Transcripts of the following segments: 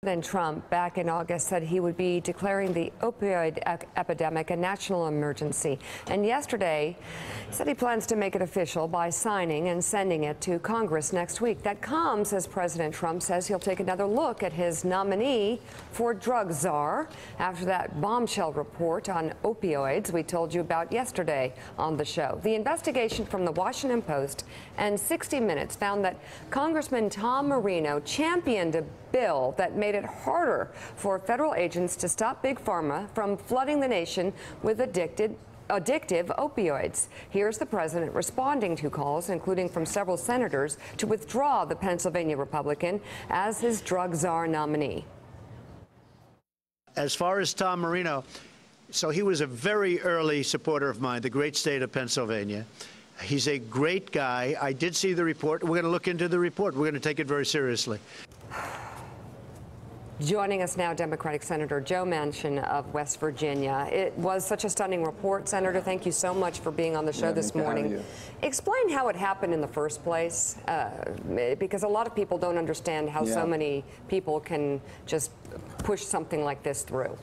President Trump back in August said he would be declaring the opioid epidemic a national emergency. And yesterday said he plans to make it official by signing and sending it to Congress next week. That comes as President Trump says he'll take another look at his nominee for drug czar after that bombshell report on opioids we told you about yesterday on the show. The investigation from the Washington Post and 60 Minutes found that Congressman Tom Marino championed a bill that made it harder for federal agents to stop Big Pharma from flooding the nation with addictive opioids. Here's the president responding to calls, including from several senators, to withdraw the Pennsylvania Republican as his drug czar nominee. As far as Tom Marino, so he was a very early supporter of mine, the great state of Pennsylvania. He's a great guy. I did see the report. We're going to look into the report. We're going to take it very seriously. Joining us now, Democratic Senator Joe Manchin of West Virginia. It was such a stunning report. Senator, thank you so much for being on the show this morning. Explain how it happened in the first place, because a lot of people don't understand how so many people can just push something like this through.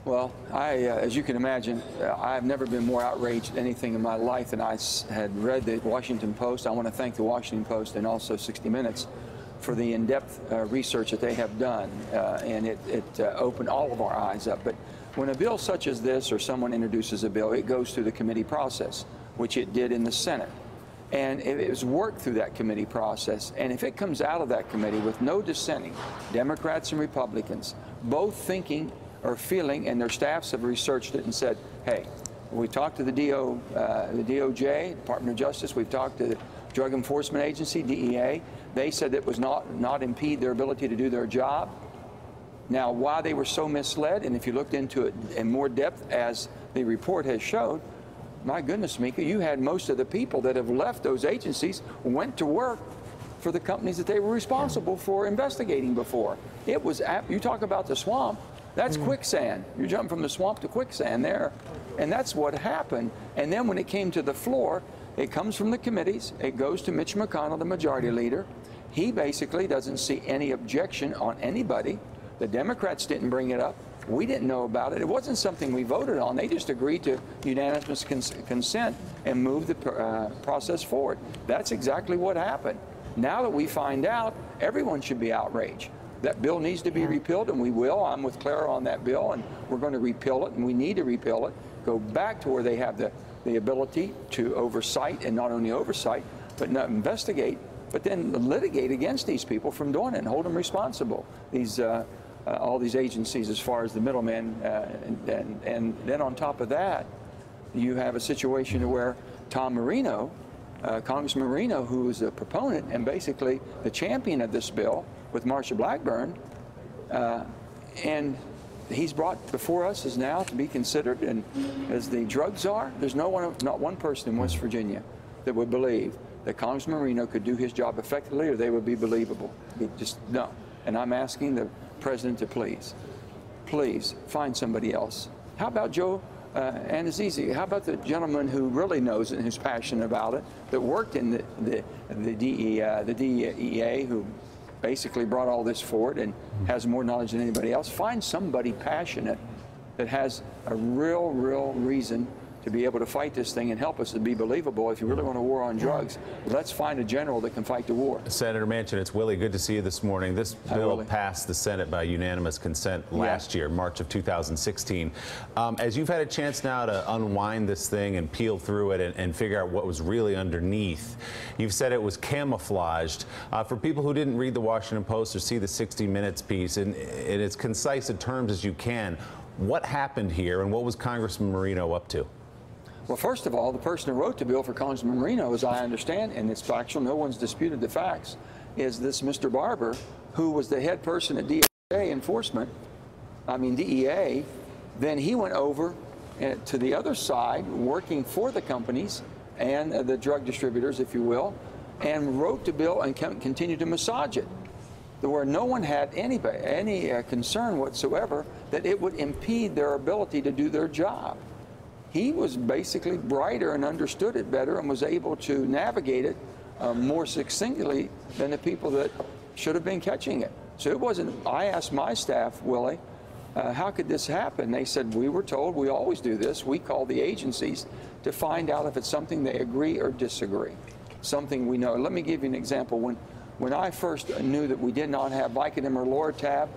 Well, as you can imagine, I've never been more outraged at anything in my life than I had read the Washington Post. I want to thank the Washington Post and also 60 Minutes for the in-depth research that they have done, and it opened all of our eyes up. But when a bill such as this, or someone introduces a bill, it goes through the committee process, which it did in the Senate. And it was worked through that committee process. And if it comes out of that committee with no dissenting, Democrats and Republicans, both thinking or feeling, and their staffs have researched it and said, hey, we talked to the DOJ, Department of Justice, we've talked to the Drug Enforcement Agency, DEA. They said it was not impede their ability to do their job. Now, why they were so misled, and if you looked into it in more depth, as the report has showed, my goodness, Mika, you had most of the people that have left those agencies went to work for the companies that they were responsible for investigating before. It was, you talk about the swamp, that's quicksand. You're jumping from the swamp to quicksand there. And that's what happened. And then when it came to the floor, it comes from the committees, it goes to Mitch McConnell, the majority leader. He basically doesn't see any objection on anybody. The Democrats didn't bring it up. We didn't know about it. It wasn't something we voted on. They just agreed to unanimous consent and moved the process forward. That's exactly what happened. Now that we find out, everyone should be outraged. That bill needs to be repealed, and we will. I'm with Clara on that bill, and we're going to repeal it, and we need to repeal it. Go back to where they have the ability to oversight, and not only oversight, but not investigate, but then litigate against these people from doing it and hold them responsible. These all these agencies, as far as the middlemen, and then on top of that, you have a situation where Tom Marino, Congressman Marino, who is a proponent and basically the champion of this bill with Marsha Blackburn, and he's brought before us as now to be considered and as the drug czar. There's not one person in West Virginia that would believe that Congressman Marino could do his job effectively, or they would be believable. Just no. And I'm asking the president to please find somebody else. How about Joe Anazizi? How about the gentleman who really knows it and who's passionate about it, that worked in the DEA, who basically brought all this forward and has more knowledge than anybody else? Find somebody passionate that has a real reason to be able to fight this thing and help us to be believable. If you really want a war on drugs, let's find a general that can fight the war. Senator Manchin, it's Willie. Good to see you this morning. This bill passed the Senate by unanimous consent last year, March of 2016. As you've had a chance now to unwind this thing and peel through it and figure out what was really underneath, you've said it was camouflaged. For people who didn't read the Washington Post or see the 60 Minutes piece, in as concise a terms as you can, what happened here and what was Congressman Marino up to? Well, first of all, the person who wrote the bill for Congressman Marino, as I understand, and it's factual, no one's disputed the facts, is this Mr. Barber, who was the head person at DEA. Then he went over to the other side, working for the companies and the drug distributors, if you will, and wrote the bill and continued to massage it, where no one had any concern whatsoever that it would impede their ability to do their job. He was basically brighter and understood it better and was able to navigate it more succinctly than the people that should have been catching it. So it wasn't, I asked my staff, Willie, how could this happen? They said, we were told we always do this. We call the agencies to find out if it's something they agree or disagree, something we know. Let me give you an example. When I first knew that we did not have Vicodin or Lortab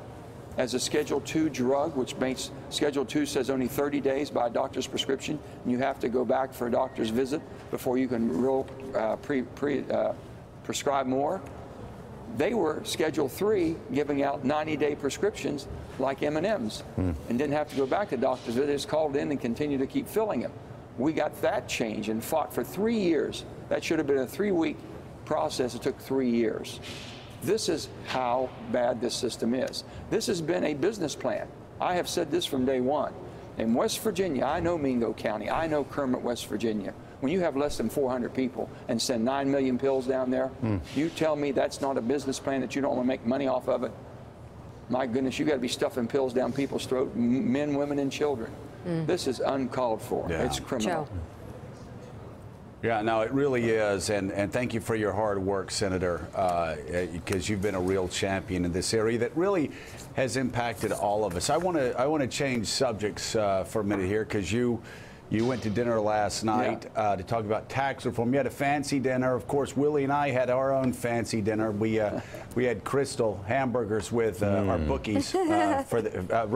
as a Schedule II drug, which makes Schedule II says only 30 days by a doctor's prescription, and you have to go back for a doctor's visit before you can prescribe more. They were Schedule III giving out 90-day prescriptions like M&Ms and didn't have to go back to doctor's visit. They just called in and continued to keep filling them. We got that change and fought for 3 years. That should have been a 3-week process. It took 3 years. This is how bad this system is. This has been a business plan. I have said this from day one. In West Virginia, I know Mingo County, I know Kermit, West Virginia. When you have less than 400 people and send 9 million pills down there, you tell me that's not a business plan, that you don't want to make money off of it? My goodness, you got to be stuffing pills down people's throat, men, women, and children. This is uncalled for. Yeah. It's criminal. Joe. Yeah, no, it really is, and thank you for your hard work, Senator, because you've been a real champion in this area that really has impacted all of us. I want to change subjects for a minute here, because you went to dinner last night to talk about tax reform. You had a fancy dinner. Of course, Willie and I had our own fancy dinner. We had Crystal hamburgers with our bookies for the,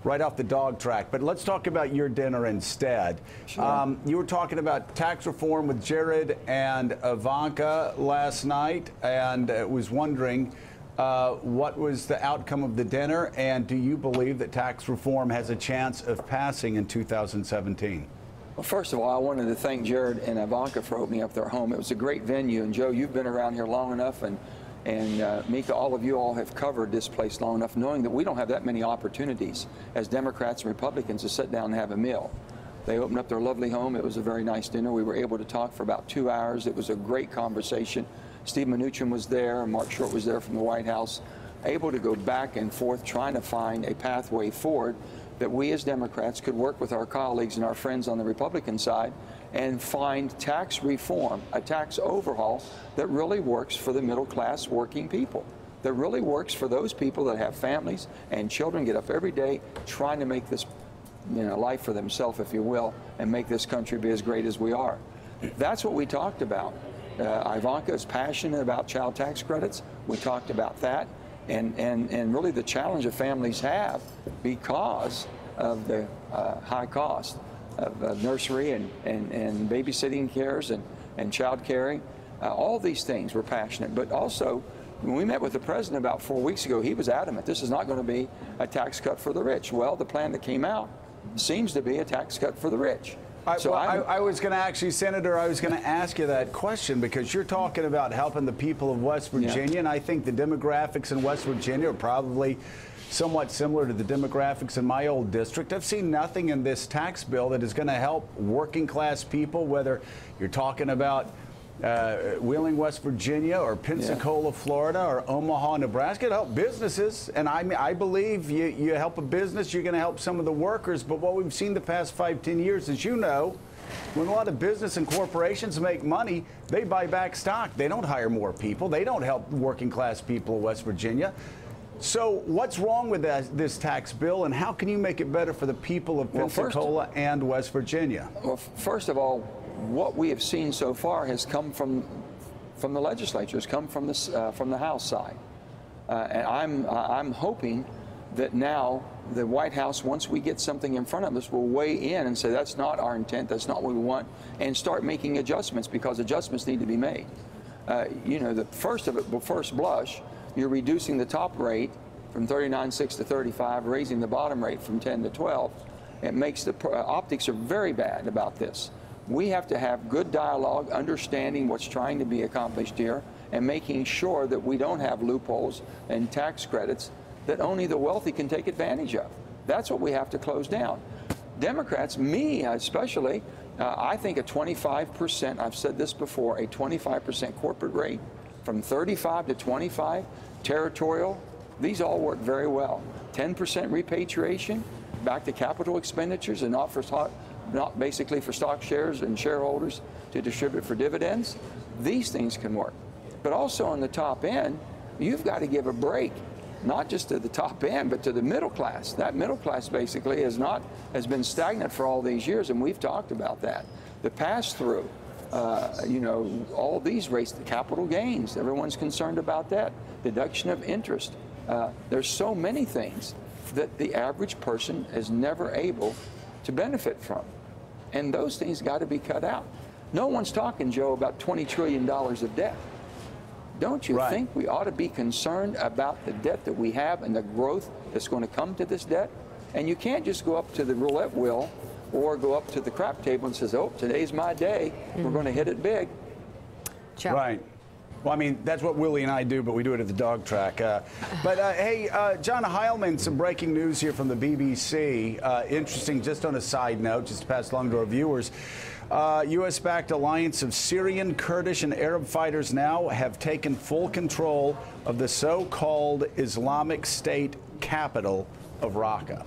right off the dog track. But let's talk about your dinner instead. Sure. You were talking about tax reform with Jared and Ivanka last night, and was wondering what was the outcome of the dinner, and do you believe that tax reform has a chance of passing in 2017? Well, first of all, I wanted to thank Jared and Ivanka for opening up their home. It was a great venue, and Joe, you've been around here long enough, and Mika, all of you all have covered this place long enough, knowing that we don't have that many opportunities as Democrats and Republicans to sit down and have a meal. They opened up their lovely home. It was a very nice dinner. We were able to talk for about 2 hours. It was a great conversation. Steve Mnuchin was there, and Mark Short was there from the White House, able to go back and forth trying to find a pathway forward that we as Democrats could work with our colleagues and our friends on the Republican side and find tax reform, a tax overhaul that really works for the middle class working people, that really works for those people that have families and children, get up every day trying to make this life for themselves, if you will, and make this country be as great as we are. That's what we talked about. Ivanka is passionate about child tax credits. We talked about that. And really the challenge that families have because of the high cost of nursery and babysitting cares and child caring. All these things we're passionate. But also, when we met with the president about 4 weeks ago, he was adamant this is not going to be a tax cut for the rich. Well, the plan that came out seems to be a tax cut for the rich. I was going to actually, Senator, I was going to ask you that question, because you're talking about helping the people of West Virginia, and I think the demographics in West Virginia are probably somewhat similar to the demographics in my old district. I've seen nothing in this tax bill that is going to help working class people, whether you're talking about Wheeling, West Virginia, or Pensacola, Florida, or Omaha, Nebraska. It'll help businesses, and I believe you help a business, you're going to help some of the workers. But what we've seen the past 5-10 years, as you know, when a lot of business and corporations make money, they buy back stock. They don't hire more people. They don't help working class people of West Virginia. So what's wrong with this tax bill, and how can you make it better for the people of Pensacola and West Virginia? Well, first of all, what we have seen so far has come from the legislature, has come from the House side, and I'm hoping that now the White House, once we get something in front of us, will weigh in and say that's not our intent, that's not what we want, and start making adjustments, because adjustments need to be made. The first blush, you're reducing the top rate from 39.6 to 35, raising the bottom rate from 10 to 12. It makes the optics are very bad about this. We have to have good dialogue, understanding what's trying to be accomplished here, and making sure that we don't have loopholes and tax credits that only the wealthy can take advantage of. That's what we have to close down. Democrats, me especially, I think a 25%, I've said this before, a 25% corporate rate from 35 to 25, territorial, these all work very well. 10% repatriation back to capital expenditures and not basically for stock shares and shareholders to distribute for dividends. These things can work. But also on the top end, you've got to give a break not just to the top end, but to the middle class. That middle class basically has been stagnant for all these years, and we've talked about that. The pass-through, you know, all these rates, the capital gains, everyone's concerned about that. Deduction of interest. There's so many things that the average person is never able to benefit from. And those things got to be cut out. No one's talking, Joe, about $20 trillion of debt. Don't you think we ought to be concerned about the debt that we have and the growth that's going to come to this debt? And you can't just go up to the roulette wheel or go up to the crap table and says, oh, today's my day. We're going to hit it big. Joe. Right. Well, I mean, that's what Willie and I do, but we do it at the dog track. Hey, John Heilman, some breaking news here from the BBC. Interesting, just on a side note, just to pass along to our viewers. U.S.-backed alliance of Syrian, Kurdish, and Arab fighters now have taken full control of the so-called Islamic State capital of Raqqa.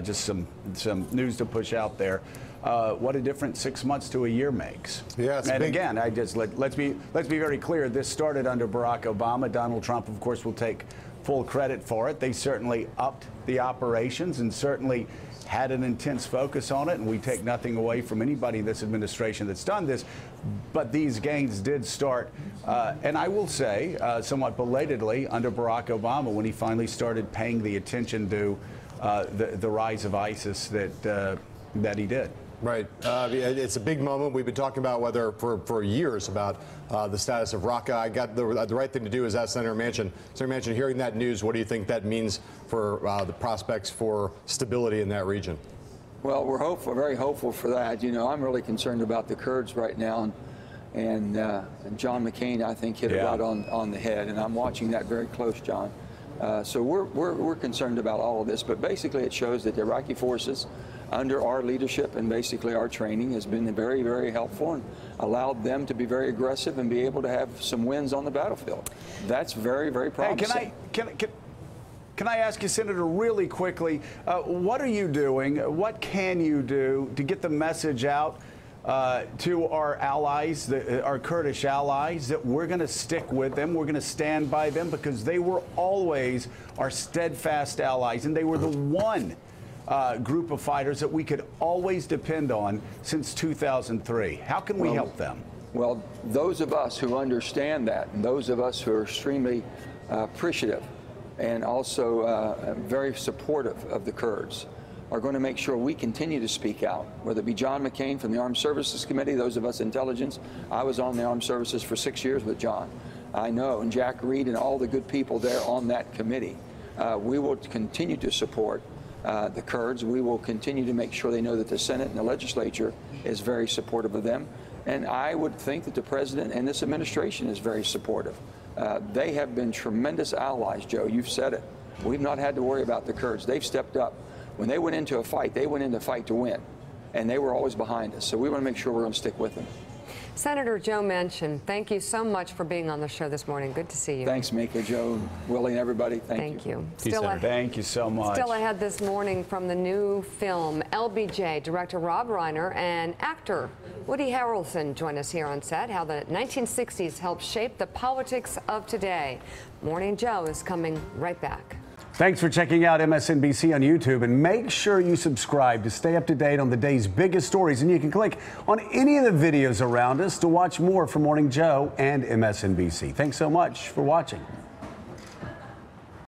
Just some news to push out there. What a difference 6 months to a year makes. Yes, and again, let's be very clear. This started under Barack Obama. Donald Trump, of course, will take full credit for it. They certainly upped the operations and certainly had an intense focus on it, and we take nothing away from anybody in this administration that's done this. But these gains did start, and I will say, somewhat belatedly, under Barack Obama, when he finally started paying the attention to the rise of ISIS that he did. Right. It's a big moment. We've been talking about whether for years about the status of Raqqa. I got the right thing to do is ask Senator Manchin. Senator Manchin, hearing that news, what do you think that means for the prospects for stability in that region? Well, we're hopeful, very hopeful for that. You know, I'm really concerned about the Kurds right now, and John McCain, I think, hit it right on the head, and I'm watching that very close, John. So we're concerned about all of this, but basically it shows that the Iraqi forces, under our leadership and basically our training, has been very, very helpful and allowed them to be very aggressive and be able to have some wins on the battlefield. That's very, very promising. Hey, can I ask you, Senator, really quickly, what are you doing, what can you do to get the message out to our allies, our Kurdish allies, that we're going to stick with them, we're going to stand by them, because they were always our steadfast allies, and they were the one group of fighters that we could always depend on since 2003. How can we help them? Well, those of us who understand that, and those of us who are extremely appreciative and also very supportive of the Kurds, are going to make sure we continue to speak out, whether it be John McCain from the Armed Services Committee, those of us intelligence. I was on the Armed Services for 6 years with John. I know, and Jack Reed and all the good people there on that committee. We will continue to support the Kurds. We will continue to make sure they know that the Senate and the legislature is very supportive of them. And I would think that the president and this administration is very supportive. They have been tremendous allies, Joe. You've said it. We've not had to worry about the Kurds. They've stepped up. When they went into a fight, they went into a fight to win. And they were always behind us. So we want to make sure we're going to stick with them. Senator Joe Manchin, thank you so much for being on the show this morning. Good to see you. Thanks, Mika, Joe, Willie, and everybody. Thank you. Thank you so much. Still ahead this morning from the new film LBJ, director Rob Reiner and actor Woody Harrelson join us here on set. How the 1960s helped shape the politics of today. Morning Joe is coming right back. Thanks for checking out MSNBC on YouTube, and make sure you subscribe to stay up to date on the day's biggest stories. And you can click on any of the videos around us to watch more from Morning Joe and MSNBC. Thanks so much for watching.